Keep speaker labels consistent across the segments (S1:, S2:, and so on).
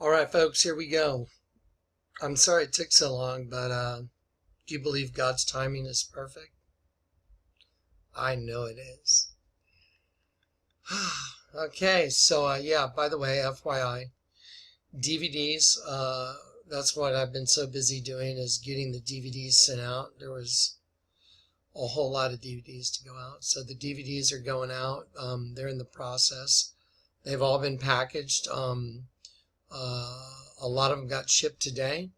S1: All right, folks, here we go. I'm sorry it took so long, but do you believe God's timing is perfect? I know it is. Okay, so yeah, by the way, FYI, DVDs, that's what I've been so busy doing, is getting the DVDs sent out. There was a whole lot of DVDs to go out. So the DVDs are going out. They're in the process. They've all been packaged. A lot of them got shipped today.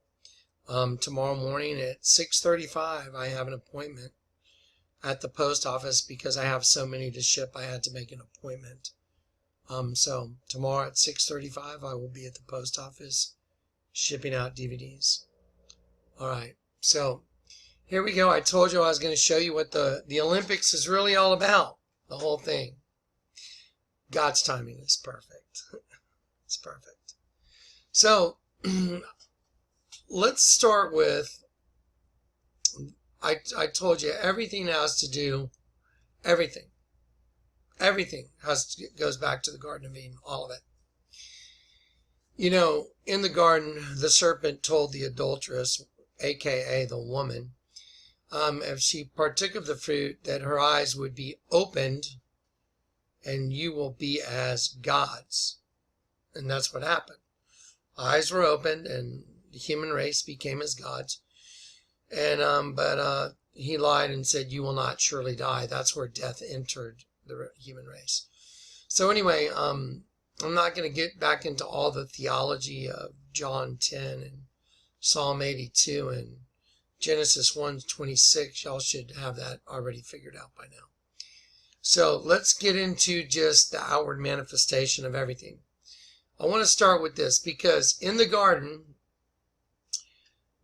S1: Tomorrow morning at 6:35, I have an appointment at the post office because I have so many to ship. I had to make an appointment. So tomorrow at 6:35, I will be at the post office shipping out DVDs. All right. So here we go. I told you I was going to show you what the Olympics is really all about. The whole thing. God's timing is perfect. It's perfect. So let's start with, I told you everything has to do, everything goes back to the Garden of Eden, all of it. You know, in the garden, the serpent told the adulteress, aka the woman, if she partook of the fruit, that her eyes would be opened and you will be as gods. And that's what happened. Eyes were opened and the human race became as gods. And but he lied and said, you will not surely die. That's where death entered the human race. So anyway, I'm not going to get back into all the theology of John 10 and Psalm 82 and Genesis 1:26. Y'all should have that already figured out by now. So let's get into just the outward manifestation of everything. I want to start with this because in the garden,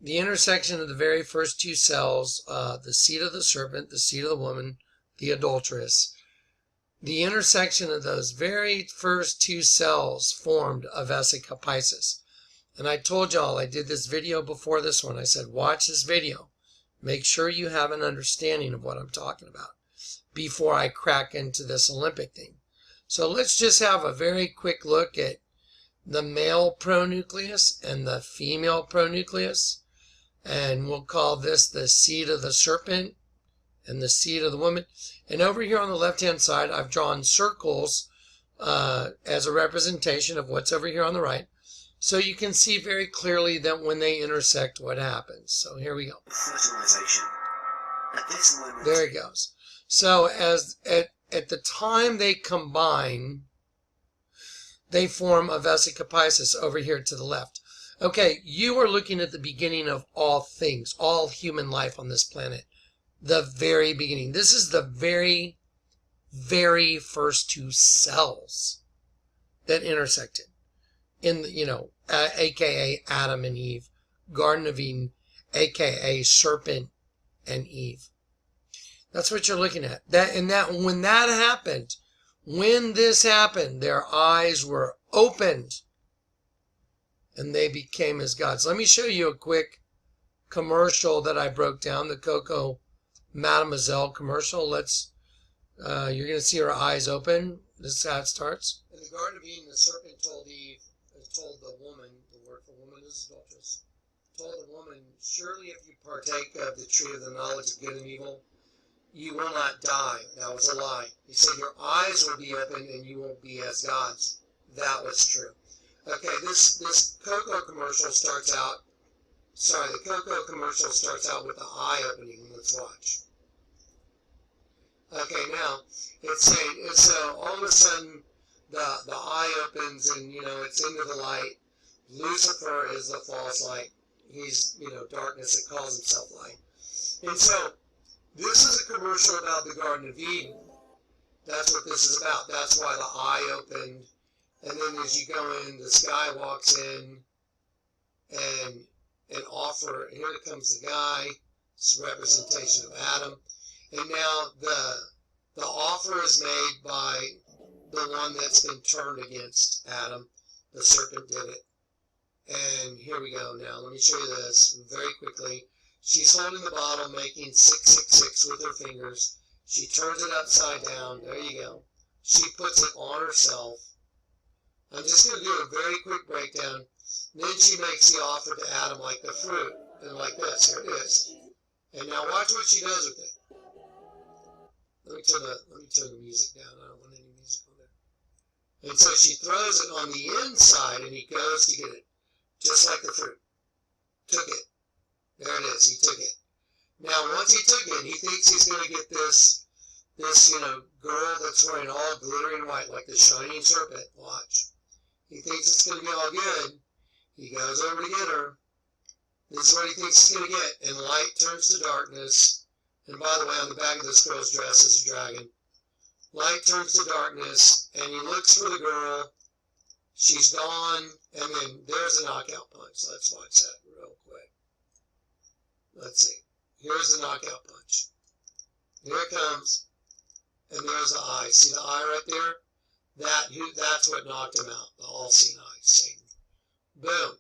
S1: the intersection of the very first two cells, the seed of the serpent, the seed of the woman, the adulteress, the intersection of those very first two cells formed a vesica piscis. And I told y'all, I did this video before this one. I said, watch this video. Make sure you have an understanding of what I'm talking about before I crack into this Olympic thing. So let's just have a very quick look at the male pronucleus and the female pronucleus. And we'll call this the seed of the serpent and the seed of the woman. And over here on the left-hand side, I've drawn circles as a representation of what's over here on the right. So you can see very clearly that when they intersect, what happens. So here we go.
S2: Fertilization. At this moment.
S1: There it goes. So as at the time they combine, they form a vesica piscis over here to the left. Okay, you are looking at the beginning of all things, all human life on this planet. The very beginning. This is the very, very first two cells that intersected in the, aka Adam and Eve, Garden of Eden, aka serpent and Eve. That's what you're looking at. When this happened, their eyes were opened and they became as gods. Let me show you a quick commercial that I broke down, the Coco Mademoiselle commercial. You're going to see her eyes open. This is how it starts. In the Garden of Eden, the serpent told the woman, the word for woman is adulteress, told the woman, surely if you partake of the tree of the knowledge of good and evil, you will not die. That was a lie. He said your eyes will be open and you won't be as gods. That was true. Okay, this Coco commercial starts out. The Coco commercial starts out with the eye opening. Let's watch. Okay, now it's saying all of a sudden the eye opens and it's into the light. Lucifer is the false light. He's darkness that calls himself light. And so this is a commercial about the Garden of Eden. That's what this is about. That's why the eye opened. And then as you go in, the sky walks in and an offer. Here comes the guy. It's a representation of Adam. And now the offer is made by the one that's been turned against Adam. The serpent did it. And here we go now. Let me show you this very quickly. She's holding the bottle, making 666 with her fingers. She turns it upside down. There you go. She puts it on herself. I'm just going to do a very quick breakdown. Then she makes the offer to Adam like the fruit, and like this, here it is. And now watch what she does with it. Let me turn the music down. I don't want any music on there. And so she throws it on the inside, and he goes to get it, just like the fruit. Took it. There it is. He took it. Now, once he took it, he thinks he's going to get this girl that's wearing all glittering white, like the shining serpent. Watch. He thinks it's going to be all good. He goes over to get her. This is what he thinks he's going to get. And light turns to darkness. And by the way, on the back of this girl's dress is a dragon. Light turns to darkness, and he looks for the girl. She's gone, and then there's a knockout punch. Let's watch that real quick. Let's see. Here's the knockout punch. Here it comes. And there's the eye. See the eye right there? That's what knocked him out. The all-seeing eye, Satan. Boom.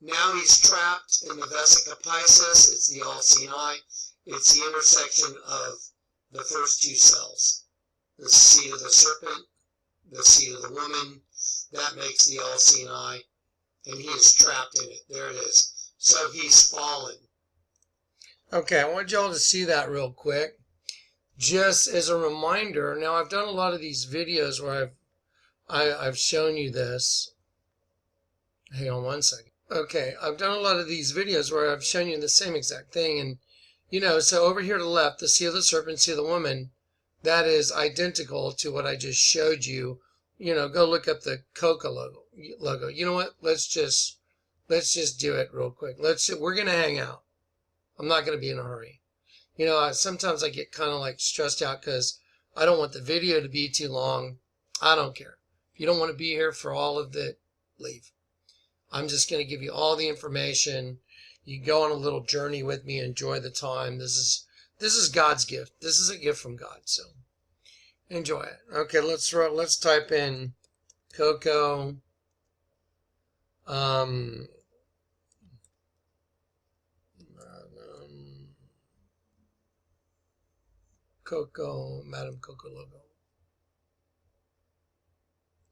S1: Now he's trapped in the vesica piscis. It's the all-seeing eye. It's the intersection of the first two cells. The seed of the serpent, the seed of the woman. That makes the all-seeing eye. And he is trapped in it. There it is. So he's fallen. Okay, I want y'all to see that real quick. Just as a reminder, now I've done a lot of these videos where I've shown you this. Hang on one second. Okay, I've done a lot of these videos where I've shown you the same exact thing. And, so over here to the left, the seed of the serpent, seed of the woman, that is identical to what I just showed you. Go look up the Coca logo. You know what? Let's just do it real quick. We're going to hang out. I'm not going to be in a hurry. Sometimes I get kind of like stressed out because I don't want the video to be too long. I don't care. If you don't want to be here for all of it, leave. I'm just going to give you all the information. You can go on a little journey with me, enjoy the time. This is God's gift. This is a gift from God, so enjoy it. Okay, let's type in Coco. Coco, Madam Coco logo.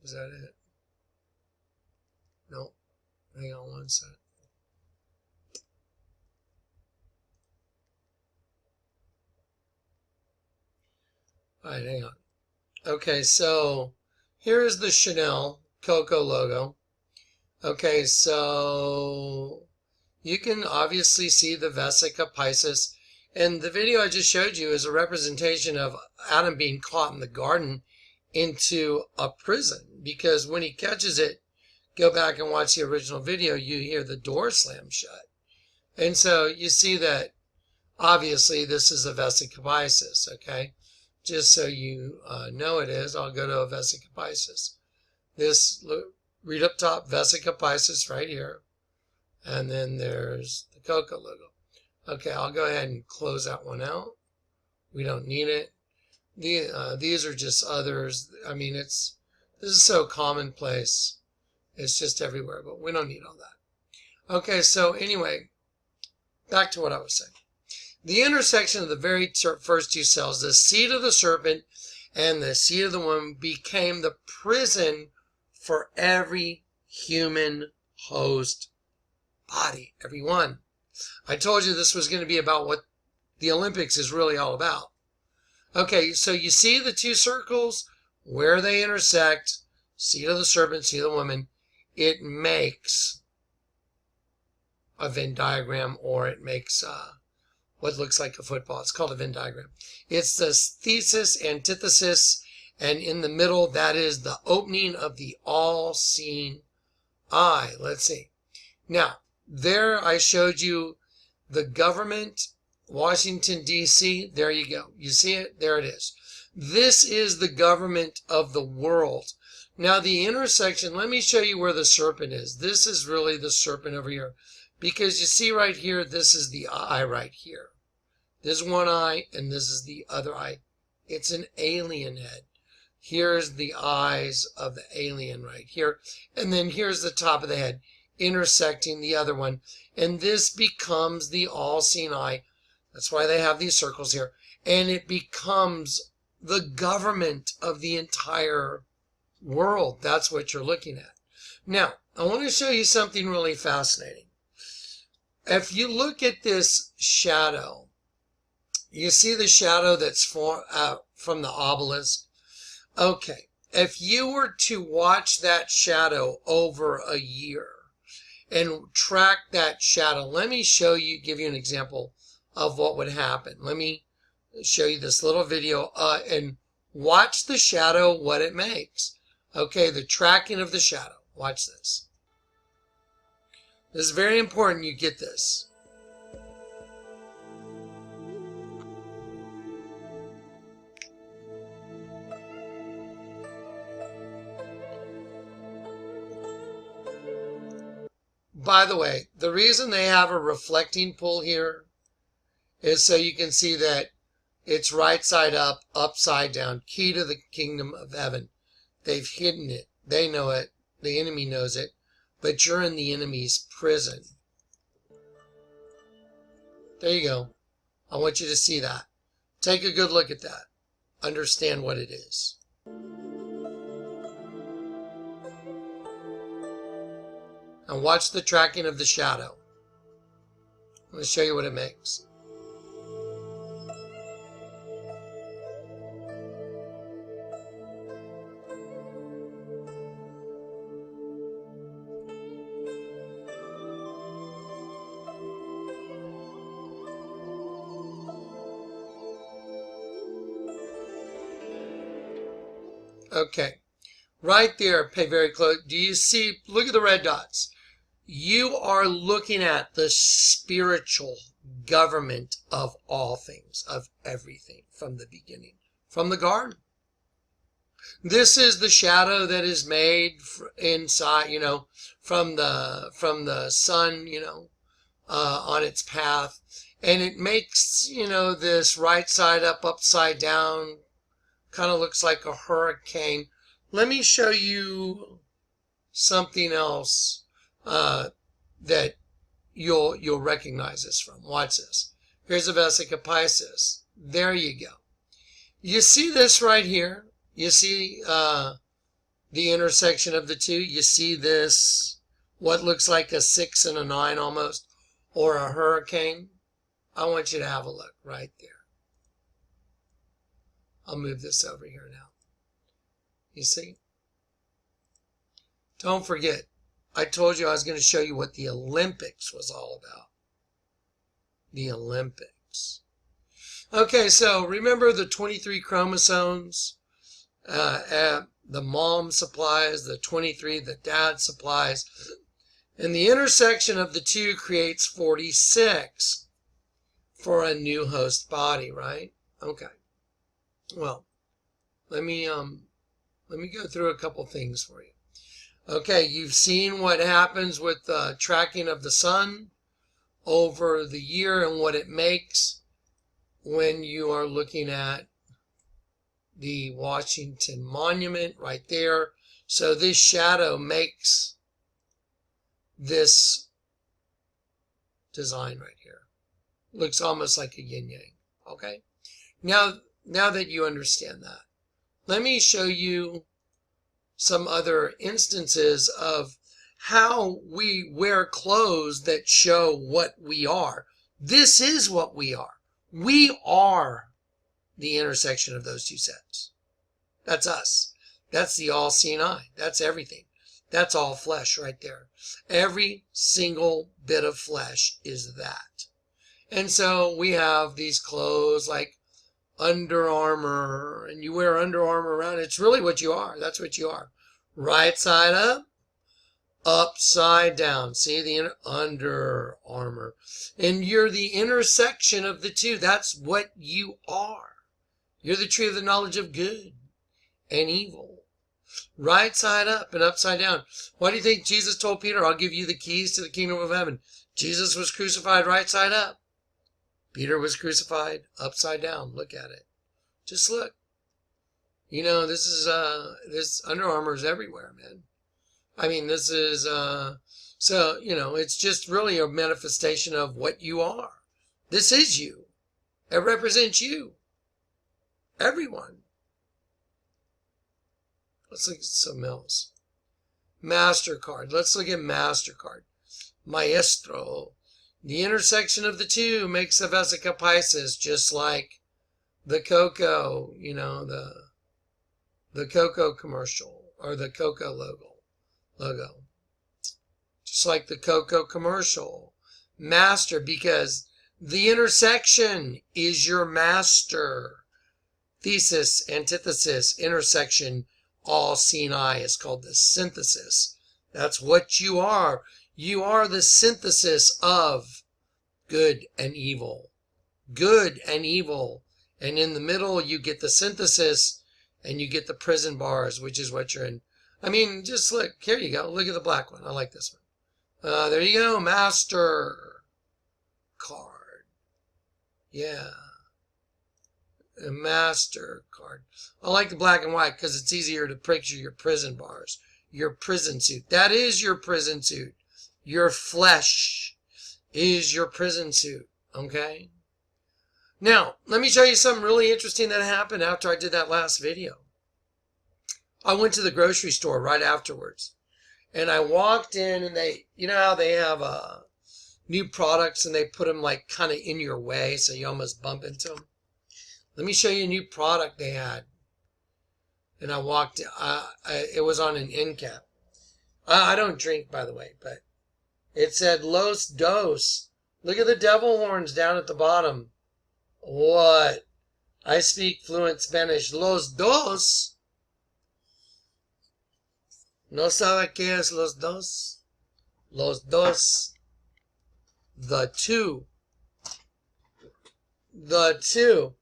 S1: Is that it? No. Hang on one sec. Alright, hang on. Okay, so here is the Chanel Coco logo. Okay, so you can obviously see the vesica piscis. And the video I just showed you is a representation of Adam being caught in the garden into a prison. Because when he catches it, go back and watch the original video, you hear the door slam shut. And so you see that obviously this is a vesica piscis, okay? Just so you know it is, I'll go to a vesica piscis. Read up top, vesica piscis right here. And then there's the Coca logo. Okay, I'll go ahead and close that one out. We don't need it. These are just others. I mean, this is so commonplace. It's just everywhere, but we don't need all that. Okay, so anyway, back to what I was saying. The intersection of the very first two cells, the seed of the serpent and the seed of the woman, became the prison for every human host body, every one. I told you this was going to be about what the Olympics is really all about. Okay, so you see the two circles, where they intersect, seed of the serpent, seed of the woman, it makes a Venn diagram, or it makes what looks like a football. It's called a Venn diagram. It's the thesis, antithesis, and in the middle, that is the opening of the all-seeing eye. Let's see. Now, there I showed you the government, Washington, D.C. There you go. You see it? There it is. This is the government of the world. Now, the intersection, let me show you where the serpent is. This is really the serpent over here. Because you see right here, this is the eye right here. This is one eye, and this is the other eye. It's an alien head. Here's the eyes of the alien right here. And then here's the top of the head, intersecting the other one. And this becomes the all-seeing eye. That's why they have these circles here. And it becomes the government of the entire world. That's what you're looking at. Now, I want to show you something really fascinating. If you look at this shadow, you see the shadow that's from the obelisk? Okay, if you were to watch that shadow over a year and track that shadow, let me show you, give you an example of what would happen. Let me show you this little video and watch the shadow, what it makes. Okay, the tracking of the shadow. Watch this. This is very important you get this. By the way, the reason they have a reflecting pool here is so you can see that it's right side up, upside down, key to the kingdom of heaven. They've hidden it. They know it. The enemy knows it. But you're in the enemy's prison. There you go. I want you to see that. Take a good look at that. Understand what it is. And watch the tracking of the shadow. I'm going to show you what it makes. Okay, right there, pay very close. Do you see, look at the red dots. You are looking at the spiritual government of all things, of everything from the beginning, from the garden. This is the shadow that is made inside, from the sun, on its path. And it makes, this right side up, upside down, kind of looks like a hurricane. Let me show you something else that you'll recognize this from. Watch this. Here's a vesica Pisces. There you go. You see this right here? You see the intersection of the two? You see this, what looks like a 6 and a 9 almost, or a hurricane? I want you to have a look right there. I'll move this over here now. You see? Don't forget, I told you I was going to show you what the Olympics was all about. The Olympics. Okay, so remember the 23 chromosomes the mom supplies, the 23 the dad supplies, and the intersection of the two creates 46 for a new host body, right? Okay. Well, let me go through a couple things for you. Okay, you've seen what happens with the tracking of the sun over the year and what it makes when you are looking at the Washington Monument right there. So this shadow makes this design right here. Looks almost like a yin-yang, okay? Now that you understand that, let me show you some other instances of how we wear clothes that show what we are. This is what we are. We are the intersection of those two sets. That's us. That's the all-seeing eye. That's everything. That's all flesh right there. Every single bit of flesh is that. And so we have these clothes like Under Armour, and you wear Under Armour around. It's really what you are. That's what you are. Right side up, upside down. See the Under Armour. And you're the intersection of the two. That's what you are. You're the tree of the knowledge of good and evil. Right side up and upside down. Why do you think Jesus told Peter, I'll give you the keys to the kingdom of heaven? Jesus was crucified right side up. Peter was crucified upside down. Look at it. Just look. This Under Armour is everywhere, man. I mean, this is, it's just really a manifestation of what you are. This is you. It represents you. Everyone. Let's look at something else. MasterCard. Let's look at MasterCard. Maestro. The intersection of the two makes the Vesica Pisces, just like the Coco, you know, the Coco commercial, or the Coco logo. Just like the Coco commercial. Master, because the intersection is your master. Thesis, antithesis, intersection, all seen eye is called the synthesis. That's what you are. You are the synthesis of good and evil. Good and evil. And in the middle, you get the synthesis, and you get the prison bars, which is what you're in. I mean, just look. Here you go. Look at the black one. I like this one. There you go. Master card. Yeah. A master card. I like the black and white because it's easier to picture your prison bars. Your prison suit. That is your prison suit. Your flesh is your prison suit. Okay? Now, let me show you something really interesting that happened after I did that last video. I went to the grocery store right afterwards. And I walked in and they, you know how they have new products and they put them like kind of in your way so you almost bump into them? Let me show you a new product they had. And I walked, it was on an end cap. I don't drink, by the way, but it said Los Dos. Look at the devil horns down at the bottom. What? I speak fluent Spanish. Los Dos. ¿No sabe qué es Los Dos? Los Dos. The two. The two.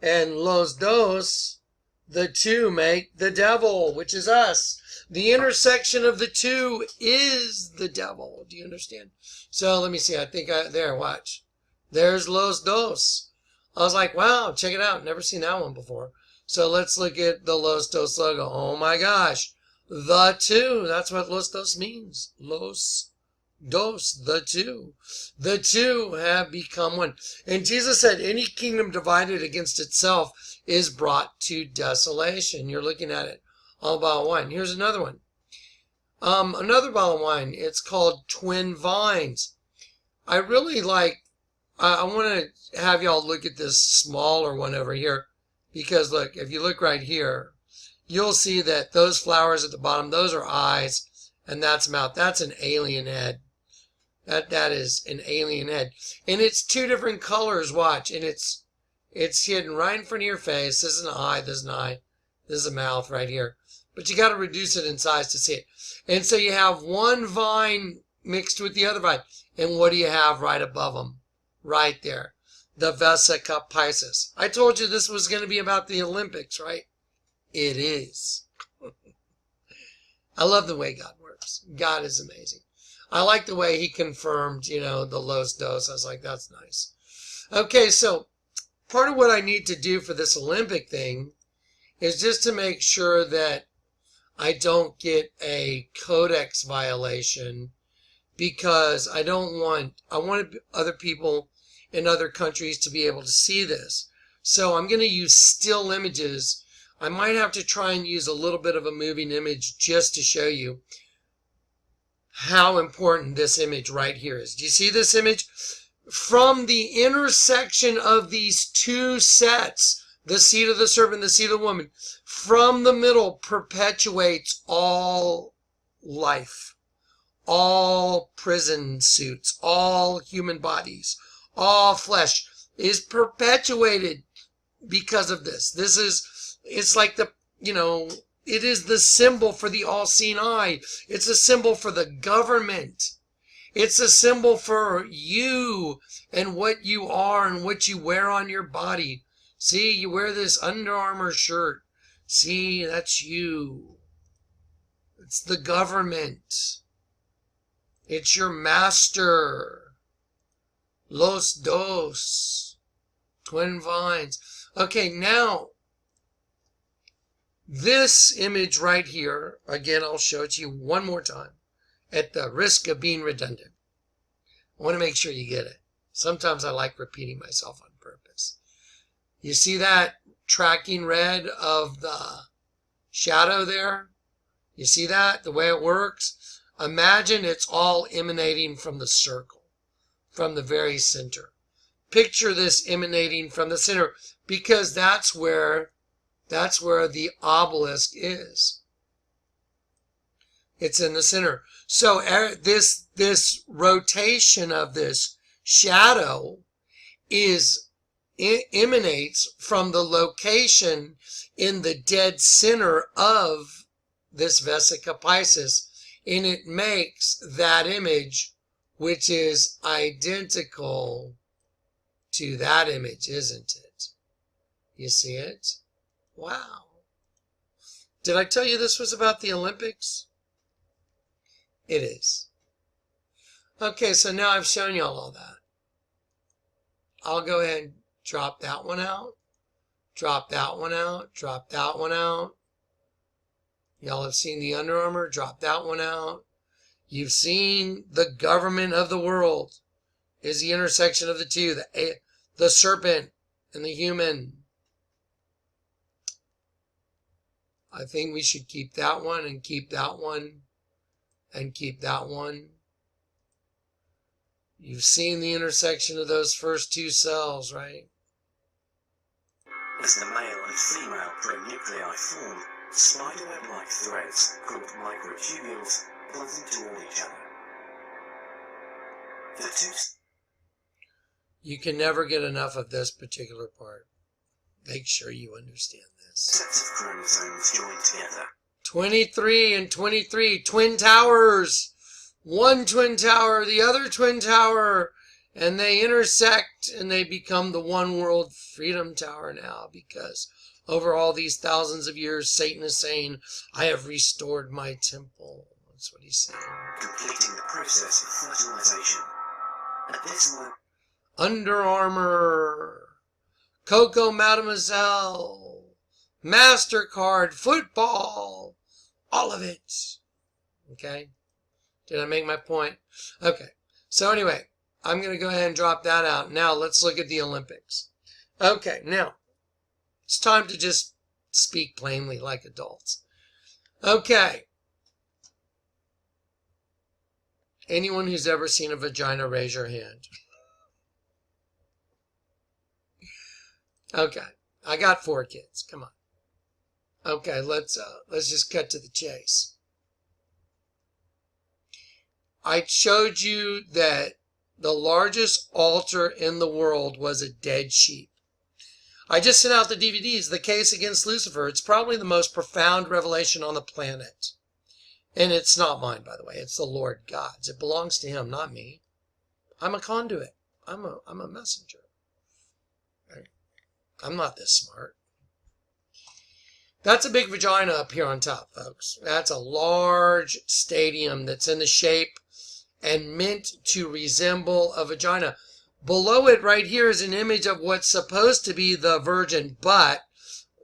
S1: And Los Dos, the two make the devil, which is us. The intersection of the two is the devil. Do you understand? So let me see. I think there, watch. There's Los Dos. I was like, wow, check it out. Never seen that one before. So let's look at the Los Dos logo. Oh my gosh. The two. That's what Los Dos means. Los Dos, the two. The two have become one. And Jesus said, any kingdom divided against itself is brought to desolation. You're looking at it. All bottle of wine. Here's another one. Another bottle of wine. It's called Twin Vines. I really like, I want to have y'all look at this smaller one over here. Because look, if you look right here, you'll see that those flowers at the bottom, those are eyes. And that's mouth. That's an alien head. That is an alien head. And it's two different colors, watch. And it's hidden right in front of your face. This is an eye, this is an eye. This is a mouth right here. But you got to reduce it in size to see it. And so you have one vine mixed with the other vine. And what do you have right above them? Right there. The Vesica Pisces. I told you this was going to be about the Olympics, right? It is. I love the way God works. God is amazing. I like the way he confirmed, you know, the Los Dos. I was like, that's nice. Okay, so part of what I need to do for this Olympic thing is just to make sure that I don't get a codex violation, because I want other people in other countries to be able to see this. So I'm going to use still images. I might have to try and use a little bit of a moving image just to show you how important this image right here is. Do you see this image? From the intersection of these two sets, the seed of the serpent, the seed of the woman, from the middle perpetuates all life, all prison suits, all human bodies, all flesh is perpetuated because of this. It's like it is the symbol for the all-seeing eye. It's a symbol for the government. It's a symbol for you and what you are and what you wear on your body. See, you wear this Under Armour shirt. See, that's you. It's the government. It's your master. Los Dos. Twin Vines. Okay, now, this image right here, again, I'll show it to you one more time at the risk of being redundant. I want to make sure you get it. Sometimes I like repeating myself on purpose. You see that tracking red of the shadow there? You see that? The way it works? Imagine it's all emanating from the circle, from the very center. Picture this emanating from the center, because that's where the obelisk is. It's in the center. So this rotation of this shadow emanates from the location in the dead center of this Vesica Piscis, and it makes that image, which is identical to that image, isn't it? You see it? Wow. Did I tell you this was about the Olympics? It is. Okay, so now I've shown you all that. I'll go ahead and drop that one out. Drop that one out. Drop that one out. Y'all have seen the Under Armour. Drop that one out. You've seen the government of the world is the intersection of the two. The serpent and the human. I think we should keep that one and keep that one and keep that one. You've seen the intersection of those first two cells, right?
S2: As the male and female pronuclei form, spiderweb-like threads called microtubules bond toward each other. The two...
S1: You can never get enough of this particular part. Make sure you understand this.
S2: Sets of chromosomes joined together.
S1: 23 and 23, twin towers. One twin tower, the other twin tower, and they intersect and they become the one world freedom tower now, because over all these thousands of years, Satan is saying, I have restored my temple. That's what he's saying.
S2: Completing the process of fertilization. At this moment,
S1: Under Armour, Coco Mademoiselle, MasterCard, football, all of it. Okay? Did I make my point? Okay. So anyway, I'm going to go ahead and drop that out. Now let's look at the Olympics. Okay, now it's time to just speak plainly like adults. Okay. Anyone who's ever seen a vagina, raise your hand. Okay. I got 4 kids. Come on. Okay, let's just cut to the chase. I showed you that the largest altar in the world was a dead sheep. I just sent out the DVDs, The Case Against Lucifer. It's probably the most profound revelation on the planet. And it's not mine, by the way. It's the Lord God's. It belongs to him, not me. I'm a conduit. I'm a messenger. I'm not this smart. That's a big vagina up here on top, folks. That's a large stadium that's in the shape and meant to resemble a vagina. Below it right here is an image of what's supposed to be the virgin. But,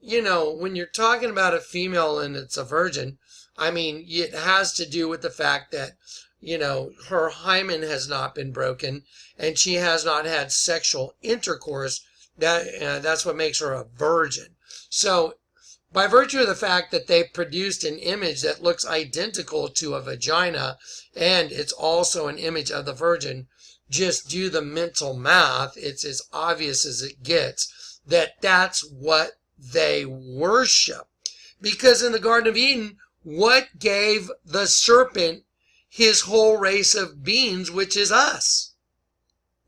S1: you know, when you're talking about a female and it's a virgin, I mean, it has to do with the fact that, you know, her hymen has not been broken and she has not had sexual intercourse. That's what makes her a virgin. So, by virtue of the fact that they produced an image that looks identical to a vagina, and it's also an image of the virgin, just do the mental math. It's as obvious as it gets that that's what they worship. Because in the Garden of Eden, what gave the serpent his whole race of beings, which is us?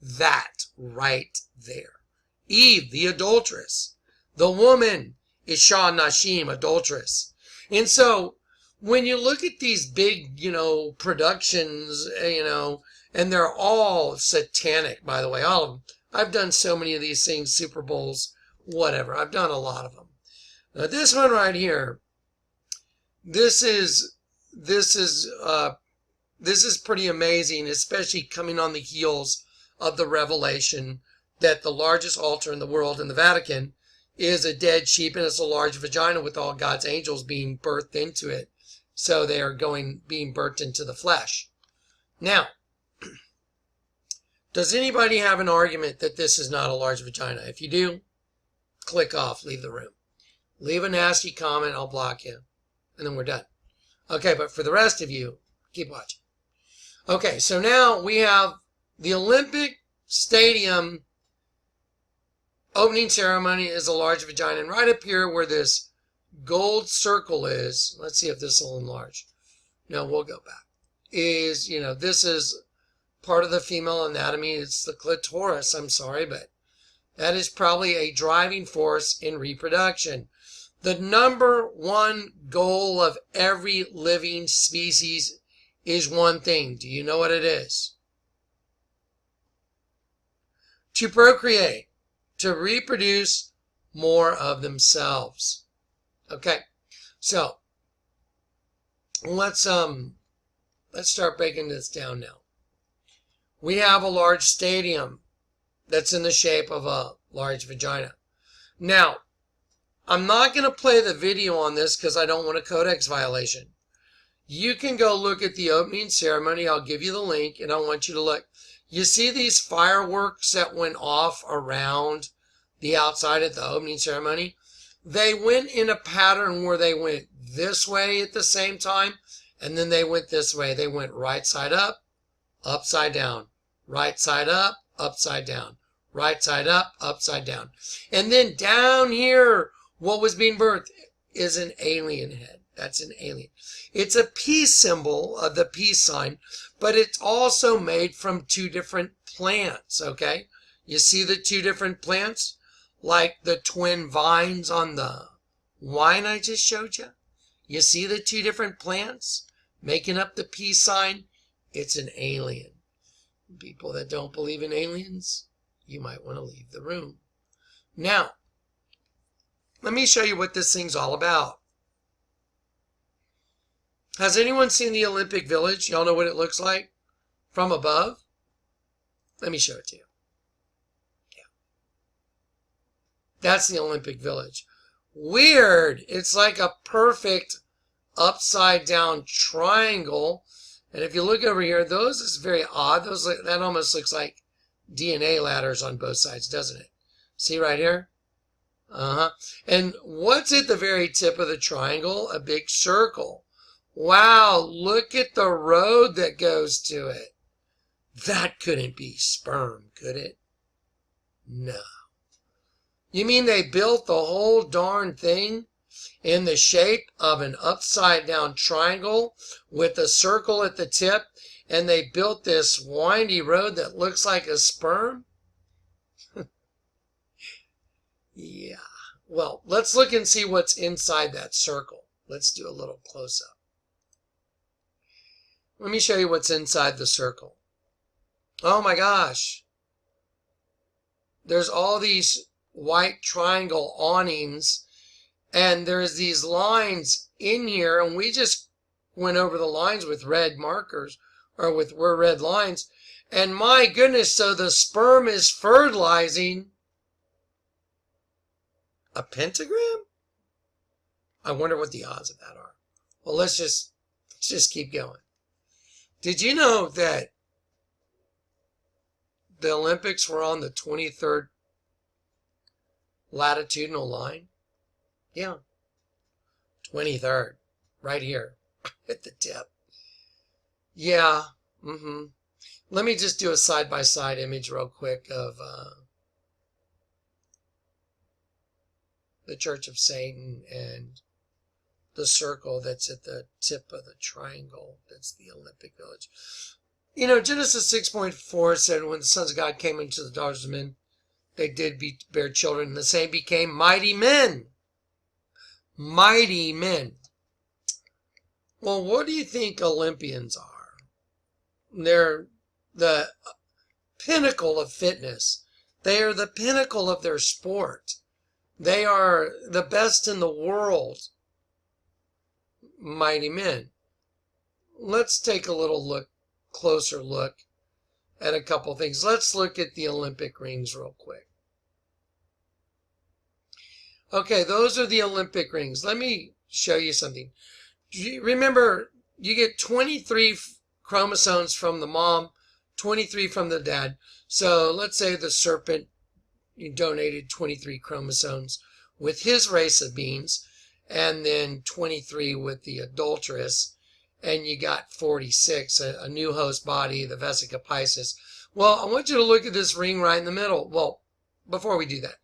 S1: That right there. Eve, the adulteress. The woman, Isha Nashim, adulteress. And so, when you look at these big, you know, productions, you know, and they're all satanic, by the way, all of them. I've done so many of these things, Super Bowls, whatever. I've done a lot of them. Now, this one right here, this is pretty amazing, especially coming on the heels of the revelation that the largest altar in the world in the Vatican is a dead sheep, and it's a large vagina with all God's angels being birthed into it. So they are being birthed into the flesh. Now, does anybody have an argument that this is not a large vagina? If you do, click off, leave the room. Leave a nasty comment, I'll block you. And then we're done. Okay, but for the rest of you, keep watching. Okay, so now we have the Olympic Stadium opening ceremony is a large vagina. And right up here where this gold circle is, let's see if this will enlarge. No, we'll go back. Is, this is part of the female anatomy. It's the clitoris, I'm sorry, but that is probably a driving force in reproduction. The number one goal of every living species is one thing. Do you know what it is? To procreate, to reproduce more of themselves. Okay, so let's start breaking this down now. We have a large stadium that's in the shape of a large vagina. Now, I'm not going to play the video on this because I don't want a codex violation. You can go look at the opening ceremony. I'll give you the link, and I want you to look. You see these fireworks that went off around the outside at the opening ceremony? They went in a pattern where they went this way at the same time, and then they went this way. They went right side up, upside down, right side up, upside down, right side up, upside down. And then down here, what was being birthed is an alien head. That's an alien. It's a peace symbol of the peace sign, but it's also made from two different plants, okay? You see the two different plants? Like the twin vines on the wine I just showed you? You see the two different plants making up the peace sign? It's an alien. People that don't believe in aliens, you might want to leave the room. Now, let me show you what this thing's all about. Has anyone seen the Olympic Village? Y'all know what it looks like from above? Let me show it to you. Yeah. That's the Olympic Village. Weird. It's like a perfect upside down triangle. And if you look over here, those is very odd. That almost looks like DNA ladders on both sides, doesn't it? See right here? And what's at the very tip of the triangle? A big circle. Wow, look at the road that goes to it. That couldn't be sperm, could it? No. You mean they built the whole darn thing in the shape of an upside down triangle with a circle at the tip, and they built this windy road that looks like a sperm? Yeah. Well, let's look and see what's inside that circle. Let's do a little close-up. Let me show you what's inside the circle. Oh my gosh. There's all these white triangle awnings, and there's these lines in here, and we just went over the lines with red markers, or with red lines. And my goodness, so the sperm is fertilizing a pentagram? I wonder what the odds of that are. Well, let's just keep going. Did you know that the Olympics were on the 23rd latitudinal line? Yeah. 23rd. Right here. At the tip. Yeah. Let me just do a side-by-side image real quick of the Church of Satan and the circle that's at the tip of the triangle. That's the Olympic Village. You know, Genesis 6.4 said, when the sons of God came into the daughters of men, they did bear children, and the same became mighty men. Mighty men. Well, what do you think Olympians are? They're the pinnacle of fitness. They are the pinnacle of their sport. They are the best in the world. Mighty men. Let's take a closer look at a couple things. Let's look at the Olympic rings real quick. Okay, those are the Olympic rings. Let me show you something. Remember, you get 23 chromosomes from the mom, 23 from the dad. So let's say the serpent donated 23 chromosomes with his race of beings, and then 23 with the adulteress. and you got 46, a new host body, the vesica piscis. Well, I want you to look at this ring right in the middle. Well, before we do that,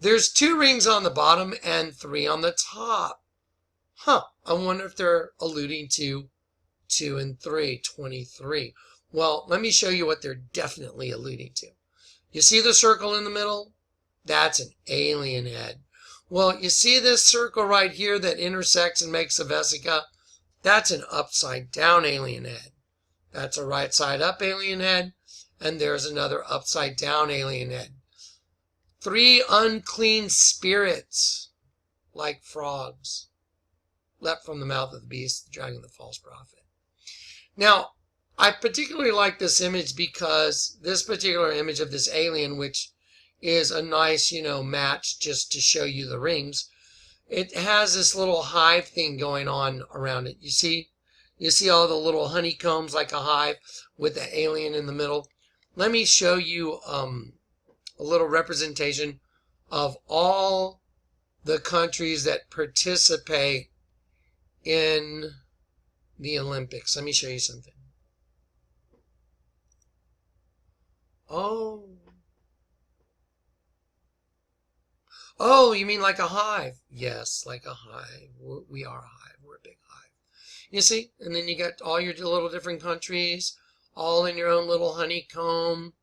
S1: there's 2 rings on the bottom and 3 on the top. I wonder if they're alluding to 2 and 3, 23. Well, let me show you what they're definitely alluding to. You see the circle in the middle? That's an alien head. Well, you see this circle right here that intersects and makes a vesica? That's an upside down alien head. That's a right side up alien head, and there's another upside down alien head. 3 unclean spirits, like frogs, leapt from the mouth of the beast, the dragon, the false prophet. Now, I particularly like this image because this particular image of this alien, which is a nice, match just to show you the rings, it has this little hive thing going on around it. You see all the little honeycombs like a hive with the alien in the middle. Let me show you a little representation of all the countries that participate in the Olympics. Let me show you something. Oh, you mean like a hive? Yes, like a hive. We are a hive. We're a big hive. You see? And then you got all your little different countries, all in your own little honeycomb,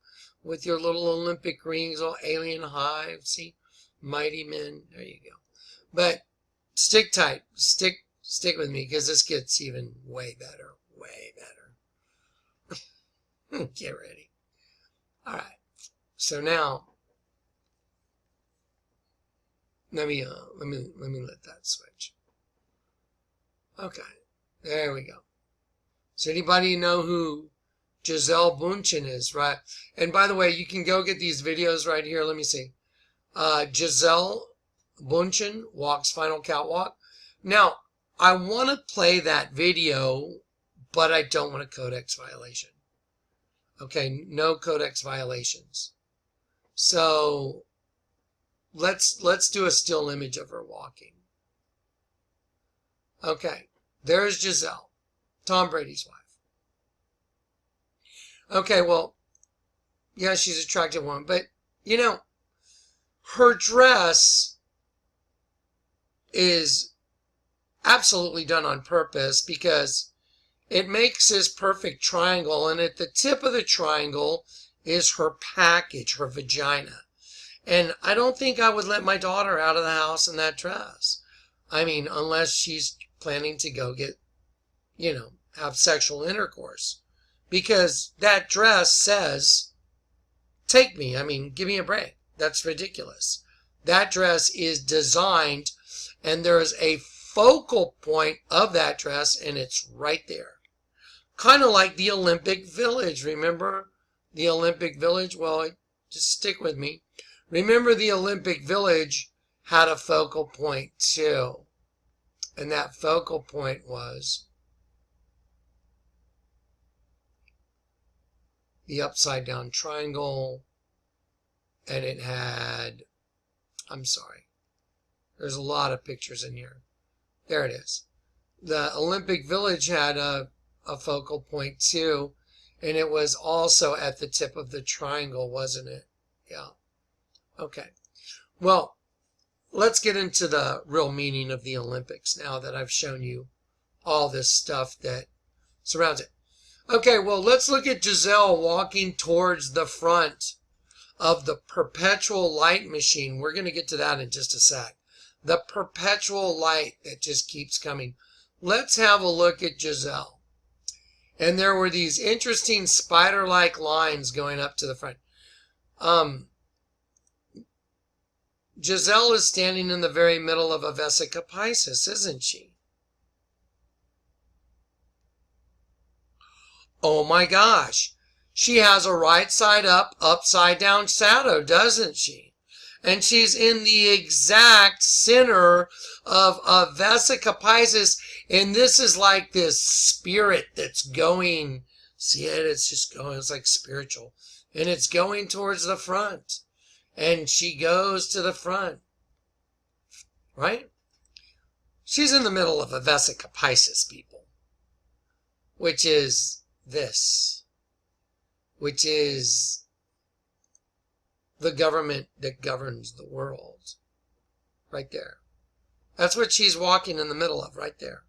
S1: with your little Olympic rings, all alien hive. See? Mighty men. There you go. But stick tight. Stick with me, because this gets even way better. Way better. Get ready. All right. So now, let me let that switch. Okay. There we go. So anybody know who Gisele Bündchen is, right? And by the way, you can go get these videos right here. Let me see. Gisele Bündchen walks final catwalk. Now, I want to play that video, but I don't want a codex violation. Okay, no codex violations. So let's do a still image of her walking. Okay, there's Gisele, Tom Brady's wife. Okay, well, yeah, she's an attractive woman, but her dress is absolutely done on purpose because it makes this perfect triangle, and at the tip of the triangle is her package, her vagina. And I don't think I would let my daughter out of the house in that dress. I mean, unless she's planning to go get, have sexual intercourse. Because that dress says, take me. I mean, give me a break. That's ridiculous. That dress is designed, and there is a focal point of that dress, and it's right there. Kind of like the Olympic Village. Remember the Olympic Village? Well, just stick with me. Remember the Olympic Village had a focal point too. And that focal point was the upside down triangle. And it had, I'm sorry, there's a lot of pictures in here. There it is. The Olympic Village had a focal point too, and it was also at the tip of the triangle, wasn't it? Yeah. Okay. Well, let's get into the real meaning of the Olympics now that I've shown you all this stuff that surrounds it. Okay, well, let's look at Gisele walking towards the front of the perpetual light machine. We're going to get to that in just a sec. The perpetual light that just keeps coming. Let's have a look at Gisele. And there were these interesting spider-like lines going up to the front. Gisele is standing in the very middle of a vesica piscis, isn't she? Oh my gosh. She has a right side up, upside down shadow, doesn't she? And she's in the exact center of a vesica piscis. And this is like this spirit that's going. See it? It's just going. It's like spiritual. And it's going towards the front. And she goes to the front. Right? She's in the middle of a vesica piscis, people. which is this, which is the government that governs the world. Right there. That's what she's walking in the middle of, right there.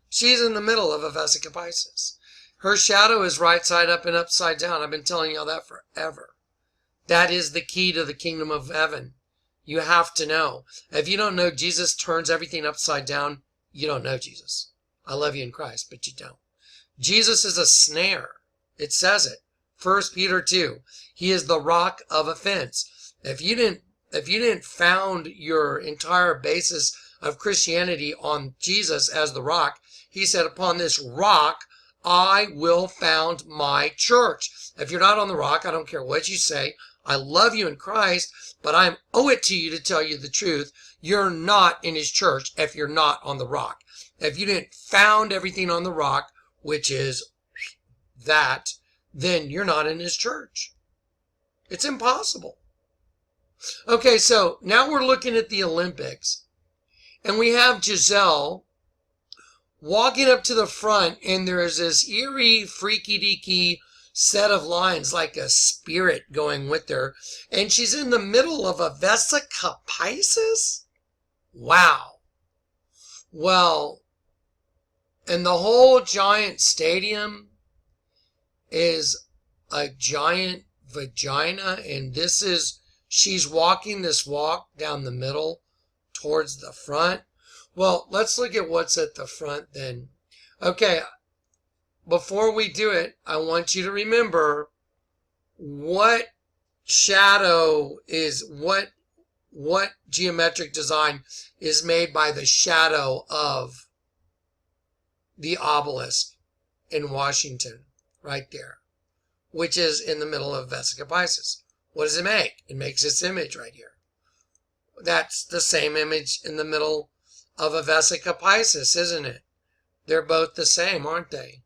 S1: She's in the middle of a Vesica Piscis. Her shadow is right side up and upside down. I've been telling y'all that forever. That is the key to the kingdom of heaven. You have to know. If you don't know Jesus turns everything upside down, you don't know Jesus. I love you in Christ, but you don't. Jesus is a snare. It says it. 1 Peter 2. He is the rock of offense. If you didn't found your entire basis of Christianity on Jesus as the rock, he said, upon this rock, I will found my church. If you're not on the rock, I don't care what you say. I love you in Christ, but I owe it to you to tell you the truth. You're not in his church if you're not on the rock. If you didn't found everything on the rock, which is that, then you're not in his church. It's impossible. Okay, so now we're looking at the Olympics, and we have Giselle walking up to the front, and there is this eerie, freaky-deaky set of lines, like a spirit going with her, and she's in the middle of a Vesica Piscis? Wow. Well, and the whole giant stadium is a giant vagina, and she's walking this walk down the middle towards the front. Well, let's look at what's at the front then. Okay, before we do it, I want you to remember what shadow is, what geometric design is made by the shadow of the obelisk in Washington, right there, which is in the middle of Vesica Piscis. What does it make? It makes this image right here. That's the same image in the middle of a Vesica Piscis, isn't it? They're both the same, aren't they?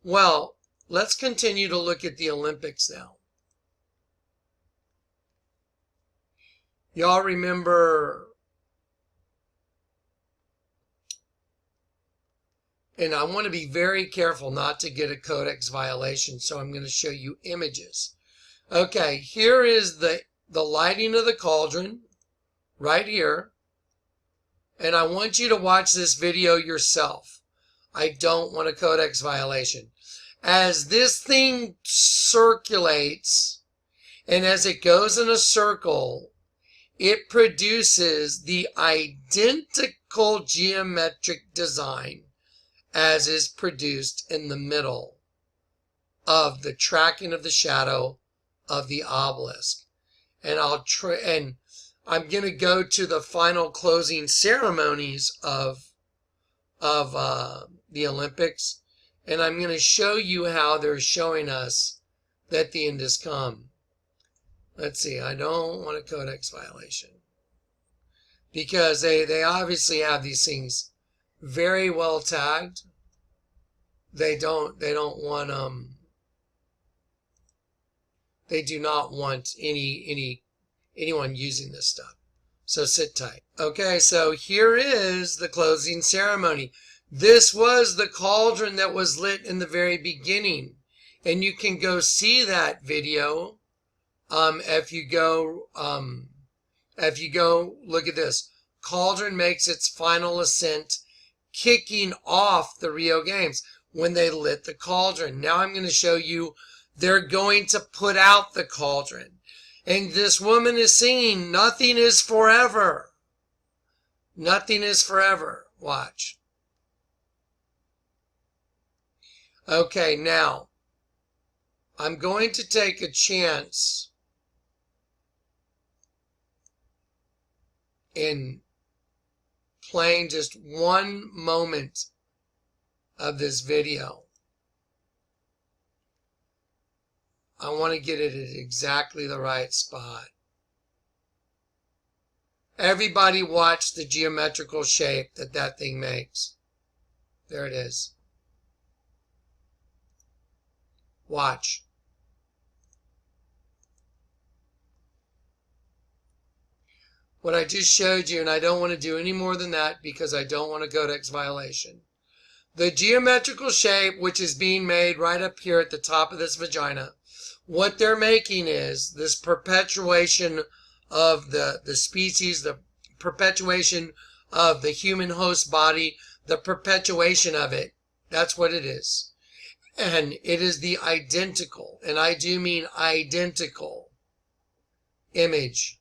S1: Well, let's continue to look at the Olympics now. Y'all remember, and I want to be very careful not to get a codex violation, so I'm going to show you images. Okay, here is the lighting of the cauldron, right here. And I want you to watch this video yourself. I don't want a codex violation. As this thing circulates, and as it goes in a circle, it produces the identical geometric design as is produced in the middle of the tracking of the shadow of the obelisk. And I'm going to go to the final closing ceremonies of the Olympics, and I'm going to show you how they're showing us that the end has come. Let's see, I don't want a codex violation, because they obviously have these things very well tagged. They do not want anyone using this stuff. So sit tight. Okay, so here is the closing ceremony. This was the cauldron that was lit in the very beginning. And you can go see that video if you go look at this. Cauldron makes its final ascent, kicking off the Rio Games when they lit the cauldron. Now I'm going to show you they're going to put out the cauldron. And this woman is singing, nothing is forever. Nothing is forever. Watch. Okay, now, I'm going to take a chance in playing just one moment of this video. I want to get it at exactly the right spot. Everybody watch the geometrical shape that thing makes. There it is. Watch. What I just showed you, and I don't want to do any more than that because I don't want a codex violation. The geometrical shape, which is being made right up here at the top of this vagina, what they're making is this perpetuation of the species, the perpetuation of the human host body, the perpetuation of it. That's what it is. And it is the identical, and I do mean identical, image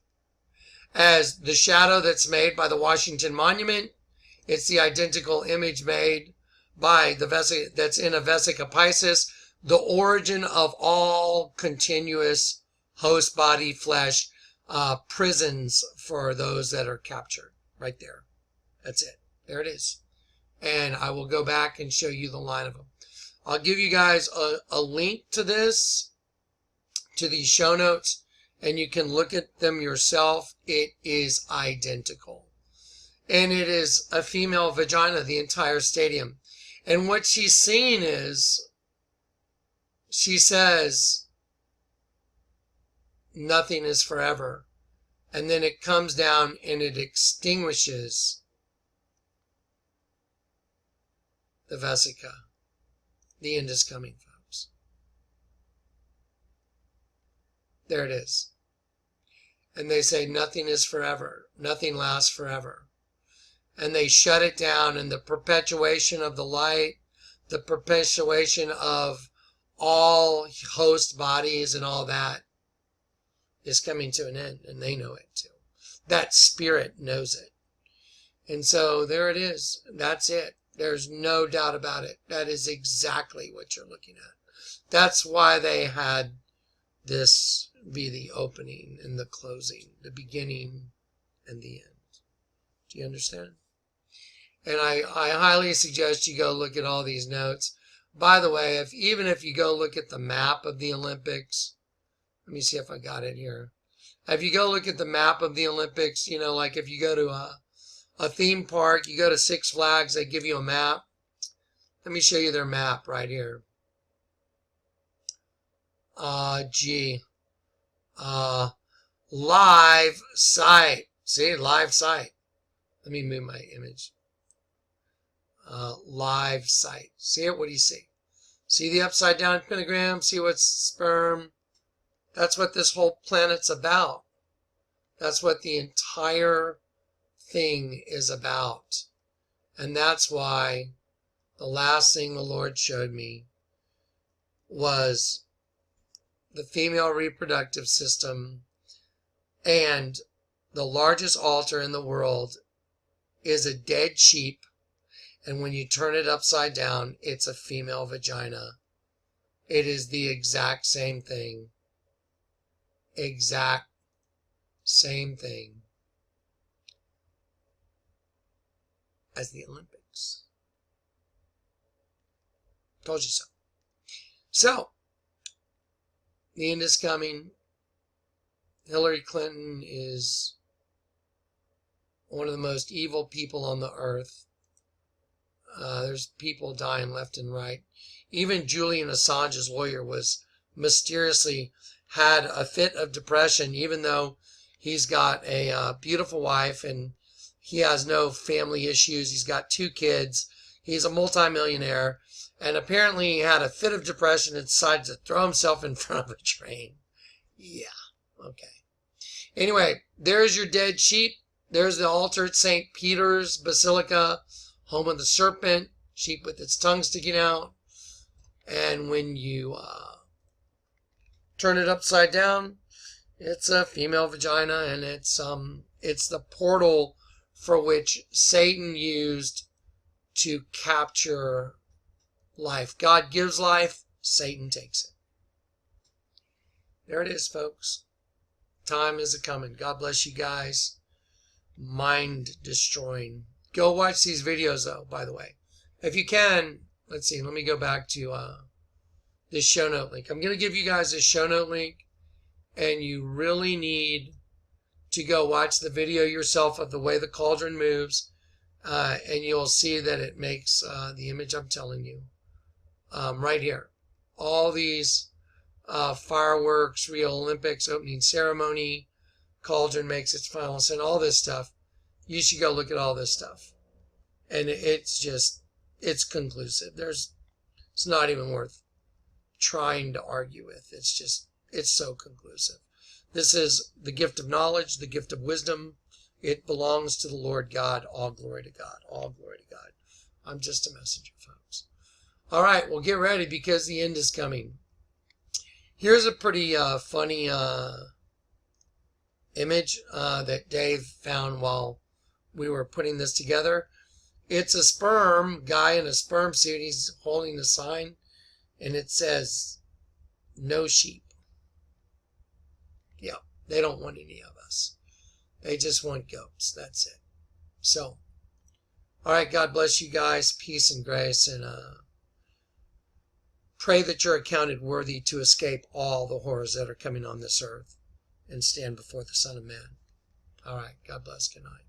S1: as the shadow that's made by the Washington Monument. It's the identical image made by the vesica that's in a vesica Piscis, the origin of all continuous host body flesh prisons for those that are captured. Right there. That's it. There it is. And I will go back and show you the line of them. I'll give you guys a link to this, to these show notes, and you can look at them yourself. It is identical. And it is a female vagina, the entire stadium. And what she's saying is, she says, nothing is forever. And then it comes down and it extinguishes the vesica. The end is coming, folks. There it is. And they say nothing is forever. Nothing lasts forever. And they shut it down, and the perpetuation of the light, the perpetuation of all host bodies and all that is coming to an end, and they know it too. That spirit knows it. And so there it is. That's it. There's no doubt about it. That is exactly what you're looking at. That's why they had this be the opening and the closing, the beginning and the end. Do you understand? And I highly suggest you go look at all these notes. By the way, even if you go look at the map of the Olympics, let me see if I got it here. If you go look at the map of the Olympics, you know, like if you go to a theme park, you go to Six Flags, they give you a map. Let me show you their map right here. Live site. See, live site. Let me move my image. Live site. See it? What do you see? See the upside down pentagram? See what's sperm? That's what this whole planet's about. That's what the entire thing is about. And that's why the last thing the Lord showed me was the female reproductive system, and the largest altar in the world is a dead sheep, and when you turn it upside down, it's a female vagina. It is the exact same thing. Exact same thing as the Olympics. Told you so. So, the end is coming. Hillary Clinton is one of the most evil people on the earth. There's people dying left and right. Even Julian Assange's lawyer was mysteriously had a fit of depression, even though he's got a beautiful wife and he has no family issues. He's got 2 kids. He's a multimillionaire. And apparently he had a fit of depression and decided to throw himself in front of a train. Yeah, okay. Anyway, there's your dead sheep. There's the altar at St. Peter's Basilica, home of the serpent, sheep with its tongue sticking out. And when you turn it upside down, it's a female vagina, and it's the portal for which Satan used to capture life. God gives life, Satan takes it. There it is, folks. Time is a-coming. God bless you guys. Mind destroying. Go watch these videos, though, by the way. If you can, let's see, let me go back to this show note link. I'm going to give you guys this show note link, and you really need to go watch the video yourself of the way the cauldron moves, and you'll see that it makes the image I'm telling you. Right here. All these fireworks, Rio Olympics, opening ceremony, cauldron makes its final ascent, all this stuff. You should go look at all this stuff. And it's just, it's conclusive. It's not even worth trying to argue with. It's so conclusive. This is the gift of knowledge, the gift of wisdom. It belongs to the Lord God. All glory to God. All glory to God. I'm just a messenger, folks. All right, well, get ready because the end is coming. Here's a pretty funny image that Dave found while we were putting this together. It's a sperm guy in a sperm suit. He's holding a sign, and it says, "No sheep." Yeah, they don't want any of us. They just want goats. That's it. So, all right, God bless you guys. Peace and grace, and pray that you're accounted worthy to escape all the horrors that are coming on this earth and stand before the Son of Man. All right, God bless. Good night.